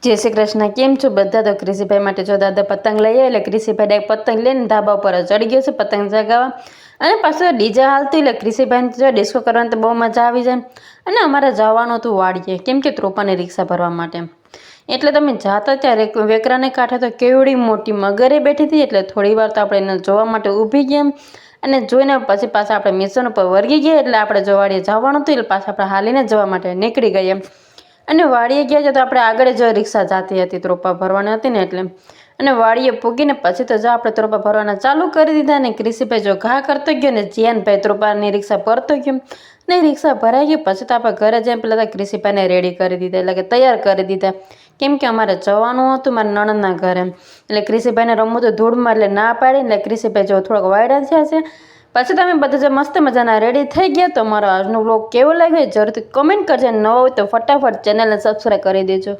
જય શ્રી કૃષ્ણ. કેમ છો બધા? તો ક્રિશીભાઈ માટે જો દાદા પતંગ લઈએ એટલે ક્રિશીભાઈ ડાયરેક્ટ પતંગ લઈને ધાબા ઉપર ચડી ગયો છે પતંગ ચગાવવા. અને પાછું ડીજે હાલતું એટલે ક્રિશીભાઈને જો ડિસ્કો કરવાની તો બહુ મજા આવી જાય. અને અમારે જવાનું હતું વાડીએ, કેમ કે ત્રોપાની રિક્ષા ભરવા માટે. એટલે તમે જાતા ત્યારે વેકરાને કાંઠે તો કેવડી મોટી મગરે બેઠી હતી. એટલે થોડી વાર તો આપણે એને જોવા માટે ઊભી ગયા અને જોઈને પછી પાછા આપણે મિશન ઉપર વર્ગી ગયા. એટલે આપણે જો વાડીએ જવાનું હતું એટલે પાછા આપણે હાલીને જવા માટે નીકળી ગયા. અને વાડીએ ગયા છે તો આપણે આગળ જો રિક્ષા જતી હતી ત્રોપા ભરવાની હતી ને એટલે. અને વાડીએ પૂગીને પછી તો જો આપણે ત્રોપા ભરવાના ચાલુ કરી દીધા. ને ક્રિશીભાઈ જો ઘા કરતો ગયો ને જીયાનભાઈ ત્રોપાની રિક્ષા ભરતો ગયો ને રિક્ષા ભરાઈ ગઈ. પછી તો આપણે ઘરે જઈને પેલા તો ક્રિશીભાઈને રેડી કરી દીધા, એટલે કે તૈયાર કરી દીધા. કેમ કે અમારે જવાનું હતું મારા નણંદના ઘરે. એટલે ક્રિશીભાઈને રમવું તો ધૂળમાં એટલે ના પાડી. એટલે ક્રિશીભાઈ જો થોડોક વાયડા થયા છે. પછી તમે બધા જો મસ્ત મજાના રેડી થઈ ગયા. તો મારો આજનો વ્લોગ કેવો લાગ્યો જરૂરથી કમેન્ટ કરજો. નવો હોય તો ફટાફટ ચેનલને સબસ્ક્રાઈબ કરી દેજો.